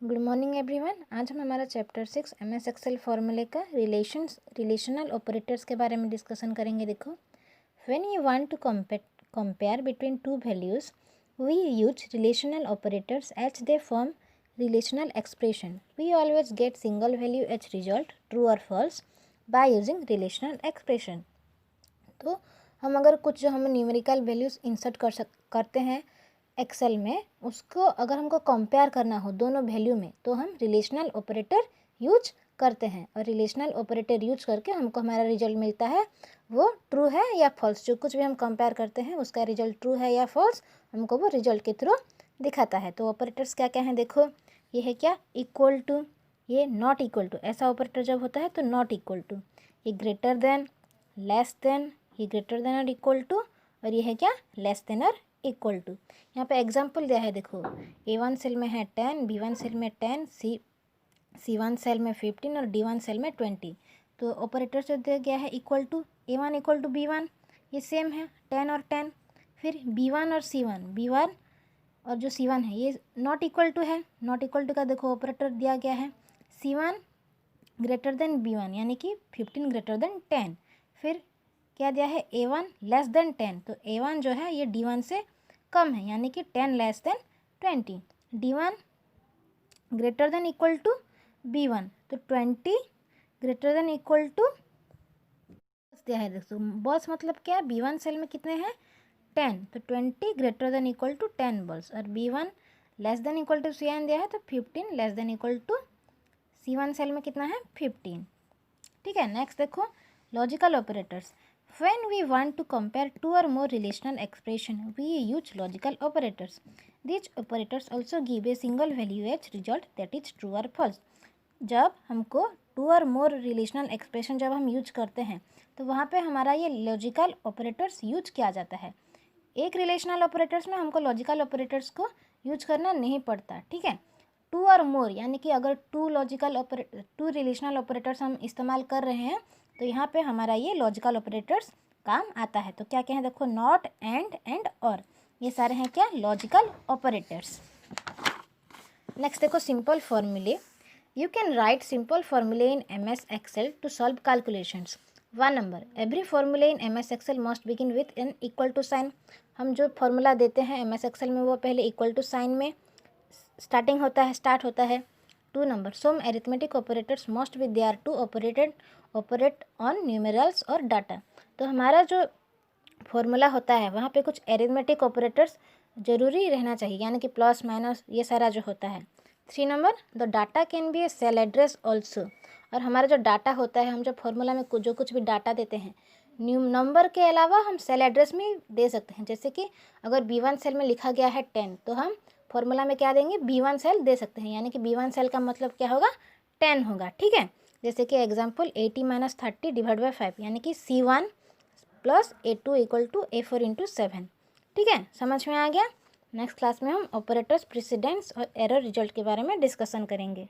Good morning everyone. आज हम हमारा चैप्टर 6 MS एक्सेल फॉर्मूले का रिलेशनल ऑपरेटर्स के बारे में डिस्कशन करेंगे। देखो, when you want to compare between two values we use relational operators as they form relational expression. We always get single value as result, true और false, by using relational expression. तो हम अगर कुछ जो हम numerical values insert करते हैं Excel में, उसको अगर हमको कंपेयर करना हो दोनों वैल्यू में, तो हम रिलेशनल ऑपरेटर यूज करते हैं। और रिलेशनल ऑपरेटर यूज करके हमको हमारा रिजल्ट मिलता है वो ट्रू है या फॉल्स। जो कुछ भी हम कंपेयर करते हैं उसका रिजल्ट ट्रू है या फॉल्स, हमको वो रिजल्ट के थ्रू दिखाता है। तो ऑपरेटर्स क्या क्या हैं देखो, ये है क्या, इक्वल टू, ये नॉट इक्वल टू। ऐसा ऑपरेटर जब होता है तो नॉट इक्वल टू, ये ग्रेटर देन, लेस देन, ये ग्रेटर देन और इक्वल टू, और ये है क्या, लेस देन और इक्वल टू। यहाँ पे एग्जाम्पल दिया है देखो, A1 सेल में है 10, B1 सेल में 10, C1 सेल में 15 और D1 सेल में 20। तो ऑपरेटर से दिया गया है equal to, A1 equal to B1, ये सेम है 10 और 10। फिर B1 और C1, B1 और जो C1 है ये नॉट इक्वल टू है। नॉट इक्वल टू का देखो ऑपरेटर दिया गया है C1 ग्रेटर देन B1, यानी कि 15 ग्रेटर देन 10। फिर क्या दिया है, A1 लेस देन 10, तो A1 जो है ये D1 से कम है, यानी कि 10 less than 20। D1 greater than equal to B1, तो 20 ग्रेटर देन इक्वल टू दिया है। देखो बॉल्स मतलब क्या, B1 सेल में कितने हैं 10, तो 20 greater than equal to 10 balls. और B1 less than equal to C1 दिया है, तो 15 less than equal to C1 cell में कितना है 15। ठीक है, नेक्स्ट देखो, logical operators. When we want to compare two or more relational expression, we use logical operators. These operators also give a single value as result, that is true or false. जब हमको to और मोर relational expression जब हम use करते हैं तो वहाँ पे हमारा ये लॉजिकल ऑपरेटर्स यूज किया जाता है। एक रिलेशनल ऑपरेटर्स में हमको लॉजिकल ऑपरेटर्स को यूज करना नहीं पड़ता। ठीक है, टू और मोर यानी कि अगर टू रिलेशनल ऑपरेटर्स हम इस्तेमाल कर रहे हैं तो यहाँ पे हमारा ये लॉजिकल ऑपरेटर्स काम आता है। तो क्या क्या है देखो, नॉट, एंड और, ये सारे हैं क्या, लॉजिकल ऑपरेटर्स। नेक्स्ट देखो, simple formulae. You can write simple formulae in MS Excel to solve calculations. 1 number, every formulae in MS Excel must begin with an equal to sign. हम जो formula देते हैं MS एक्सेल में वो पहले equal to sign में start होता है। 2 number, some arithmetic operators must be there to operate on numerals और डाटा। तो हमारा जो फॉर्मूला होता है वहाँ पे कुछ एरिथमेटिक ऑपरेटर्स जरूरी रहना चाहिए, यानी कि प्लस माइनस ये सारा जो होता है। 3 number, the data can be a cell address also. और हमारा जो डाटा होता है, हम जो फॉर्मूला में जो कुछ भी डाटा देते हैं, नंबर के अलावा हम सेल एड्रेस में दे सकते हैं। जैसे कि अगर B1 सेल में लिखा गया है 10, तो हम फॉर्मूला में क्या देंगे, B1 सेल दे सकते हैं, यानी कि B1 सेल का मतलब क्या होगा, 10 होगा। ठीक है, जैसे कि एग्जाम्पल 80 - 30 डिवाइड बाई 5, यानी कि C1 plus A2 equal to A4 into 7। ठीक है, समझ में आ गया। नेक्स्ट क्लास में हम ऑपरेटर्स, प्रेसिडेंस और एरर रिजल्ट के बारे में डिस्कशन करेंगे।